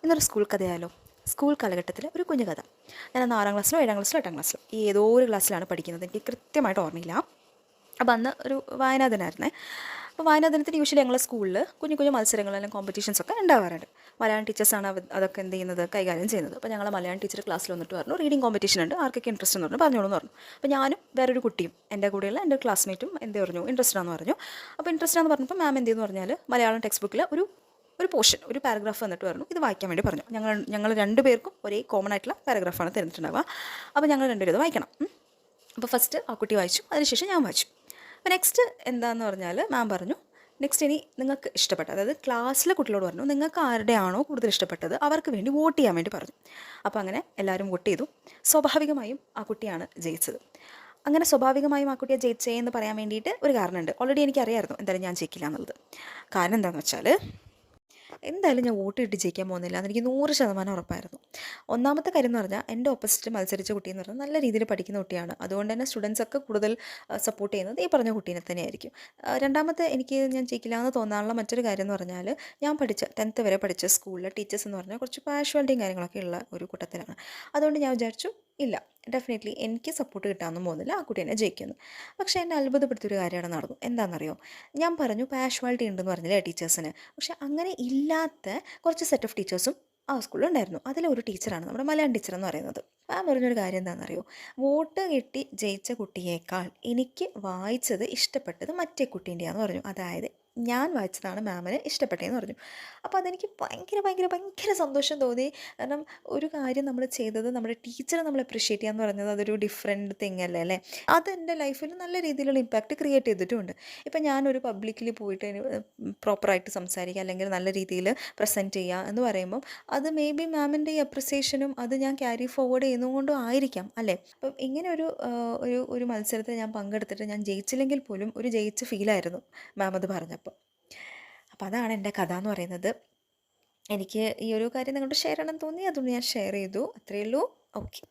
ഇന്നൊരു school കഥയായാലോ? School കാലഘട്ടത്തിലെ ഒരു കുഞ്ഞു കഥ. ഞാൻ 6-ാം ക്ലാസ്സിലോ 7-ാം ക്ലാസ്സിലോ 8-ാം ക്ലാസ്സിലോ ഏതോ ഒരു ക്ലാസ്സിലാണ് പഠിക്കുന്നത്. എനിക്ക് കൃത്യമായിട്ട് ഓർമ്മയില്ല. അപ്പോൾ അന്ന് ഒരു വായനാ ദിനമായിരുന്നേ. അപ്പോൾ വായനാ ദിനത്തിന് യൂഷ്വലി ഞങ്ങളുടെ സ്കൂളിൽ കുഞ്ഞു കുഞ്ഞു മത്സരങ്ങൾ അല്ലെങ്കിൽ കോമ്പറ്റീഷൻസൊക്കെ ഉണ്ടാവാറുണ്ട്. മലയാളം ടീച്ചേഴ്സാണ് അതൊക്കെ എന്ത് ചെയ്യുന്നത്, കൈകാര്യം ചെയ്യുന്നത്. അപ്പോൾ ഞങ്ങൾ മലയാളം ടീച്ചർ ക്ലാസ്സിൽ വന്നിട്ട് പറഞ്ഞു, റീഡിംഗ് കോമ്പറ്റീഷൻ ഉണ്ട്, ആർക്കൊക്കെ ഇൻട്രസ്റ്റ് എന്ന് പറഞ്ഞു, പറഞ്ഞോളൂ എന്ന് പറഞ്ഞു. അപ്പോൾ ഞാനും വേറൊരു കുട്ടിയും എൻ്റെ കൂടെയുള്ള എൻ്റെ ക്ലാസ്മേറ്റും എന്ത് പറഞ്ഞു, ഇൻട്രസ്റ്റ് ആണെന്ന് പറഞ്ഞു. അപ്പോൾ ഇൻട്രസ്റ്റ് ആണെന്ന് പറഞ്ഞപ്പോൾ മാം എന്ത് ചെയ്യുന്നു പറഞ്ഞാൽ മലയാളം ടെക്സ്റ്റ് ബുക്കിൽ ഒരു പോർഷൻ, ഒരു പാരഗ്രാഫ് വന്നിട്ട് പറഞ്ഞു ഇത് വായിക്കാൻ വേണ്ടി പറഞ്ഞു. ഞങ്ങൾ രണ്ടുപേർക്കും ഒരേ കോമൺ ആയിട്ടുള്ള പാരഗ്രാഫാണ് തരുന്നിട്ടുണ്ടാവുക. അപ്പോൾ ഞങ്ങൾ രണ്ടുപേരും ഇത് വായിക്കണം. അപ്പോൾ ഫസ്റ്റ് ആ കുട്ടി വായിച്ചു, അതിനുശേഷം ഞാൻ വായിച്ചു. അപ്പോൾ നെക്സ്റ്റ് എന്താണെന്ന് പറഞ്ഞാൽ മാം പറഞ്ഞു, നെക്സ്റ്റ് ഇനി നിങ്ങൾക്ക് ഇഷ്ടപ്പെട്ട, അതായത് ക്ലാസ്സിലെ കുട്ടികളോട് പറഞ്ഞു നിങ്ങൾക്ക് ആരുടെയാണോ കൂടുതൽ ഇഷ്ടപ്പെട്ടത് അവർക്ക് വേണ്ടി വോട്ട് ചെയ്യാൻ വേണ്ടി പറഞ്ഞു. അപ്പോൾ അങ്ങനെ എല്ലാവരും വോട്ട് ചെയ്തു. സ്വാഭാവികമായും ആ കുട്ടിയാണ് ജയിച്ചത്. അങ്ങനെ സ്വാഭാവികമായും ആ കുട്ടിയെ ജയിച്ചേ എന്ന് പറയാൻ വേണ്ടിയിട്ട് ഒരു കാരണമുണ്ട്. ഓൾറെഡി എനിക്കറിയായിരുന്നു എന്തായാലും ഞാൻ ജയിക്കില്ല എന്നുള്ളത്. കാരണം എന്താണെന്ന് വെച്ചാൽ എന്തായാലും ഞാൻ വോട്ട് ഇട്ട് ജയിക്കാൻ പോകുന്നില്ല എന്നെനിക്ക് 100% ഉറപ്പായിരുന്നു. ഒന്നാമത്തെ കാര്യം എന്ന് പറഞ്ഞാൽ എൻ്റെ ഓപ്പോസിറ്റ് മത്സരിച്ച കുട്ടി എന്ന് പറഞ്ഞാൽ നല്ല രീതിയിൽ പഠിക്കുന്ന കുട്ടിയാണ്. അതുകൊണ്ട് തന്നെ സ്റ്റുഡൻസൊക്കെ കൂടുതൽ സപ്പോർട്ട് ചെയ്യുന്നത് ഈ പറഞ്ഞ കുട്ടീനെ തന്നെയായിരിക്കും. രണ്ടാമത്തെ ഞാൻ ജയിക്കില്ല എന്ന് തോന്നാനുള്ള മറ്റൊരു കാര്യം എന്ന് പറഞ്ഞാൽ ഞാൻ പഠിച്ച 10th വരെ പഠിച്ച സ്കൂളിലെ ടീച്ചേഴ്സ് എന്ന് പറഞ്ഞാൽ കുറച്ച് പാഷ്വാലിറ്റിയും കാര്യങ്ങളൊക്കെ ഉള്ള ഒരു കൂട്ടത്തിലാണ്. അതുകൊണ്ട് ഞാൻ വിചാരിച്ചു ഇല്ല, ഡെഫിനറ്റ്ലി എനിക്ക് സപ്പോർട്ട് കിട്ടാനൊന്നും പോകുന്നില്ല, ആ കുട്ടി എന്നെ ജയിക്കുന്നു. പക്ഷേ എന്നെ അത്ഭുതപ്പെടുത്തിയൊരു കാര്യമാണ് നടന്നു. എന്താണെന്നറിയോ? ഞാൻ പറഞ്ഞു പാഷ്വാലിറ്റി ഉണ്ടെന്ന് പറഞ്ഞില്ലേ ടീച്ചേഴ്സിന്. പക്ഷെ അങ്ങനെ ഇല്ലാത്ത കുറച്ച് സെറ്റ് ഓഫ് ടീച്ചേഴ്സും ആ സ്കൂളിലുണ്ടായിരുന്നു. അതിലൊരു ടീച്ചറാണ് നമ്മുടെ മലയാളം ടീച്ചർ എന്ന് പറയുന്നത്. ആ പറഞ്ഞൊരു കാര്യം എന്താണെന്നറിയോ? വോട്ട് കിട്ടി ജയിച്ച കുട്ടിയേക്കാൾ എനിക്ക് വായിച്ചത് ഇഷ്ടപ്പെട്ടത് മറ്റേ കുട്ടീൻ്റെയാന്ന് പറഞ്ഞു. അതായത് ഞാൻ വായിച്ചതാണ് മാമിന് ഇഷ്ടപ്പെട്ടതെന്ന് പറഞ്ഞു. അപ്പോൾ അതെനിക്ക് ഭയങ്കര ഭയങ്കര ഭയങ്കര സന്തോഷം തോന്നി. കാരണം ഒരു കാര്യം നമ്മൾ ചെയ്തത് നമ്മുടെ ടീച്ചറെ നമ്മൾ അപ്രിഷ്യേറ്റ് ചെയ്യാന്ന് പറയുന്നത് അതൊരു ഡിഫറെൻറ്റ് തിങ് അല്ലേ അല്ലേ? അതെൻ്റെ ലൈഫിൽ നല്ല രീതിയിലുള്ള ഇമ്പാക്റ്റ് ക്രിയേറ്റ് ചെയ്തിട്ടുമുണ്ട്. ഇപ്പം ഞാനൊരു പബ്ലിക്കിൽ പോയിട്ട് പ്രോപ്പറായിട്ട് സംസാരിക്കുക അല്ലെങ്കിൽ നല്ല രീതിയിൽ പ്രസൻറ്റ് ചെയ്യുക എന്ന് പറയുമ്പം അത് മേ ബി മാമിൻ്റെ ഈ അപ്രിസിയേഷനും അത് ഞാൻ ക്യാരി ഫോർവേഡ് ചെയ്യുന്നതുകൊണ്ടും ആയിരിക്കാം അല്ലേ? അപ്പം ഇങ്ങനെ ഒരു മത്സരത്തിൽ ഞാൻ പങ്കെടുത്തിട്ട് ഞാൻ ജയിച്ചില്ലെങ്കിൽ പോലും ഒരു ജയിച്ച ഫീലായിരുന്നു മാം അത് പറഞ്ഞപ്പോൾ. അപ്പോൾ അതാണ് എൻ്റെ കഥ എന്ന് പറയുന്നത്. എനിക്ക് ഈ ഒരു കാര്യം നിങ്ങളോട് ഷെയർ ചെയ്യണം തോന്നി, അതുകൊണ്ട് ഞാൻ ഷെയർ ചെയ്തു. അത്രയേ ഉള്ളൂ. ഓക്കെ.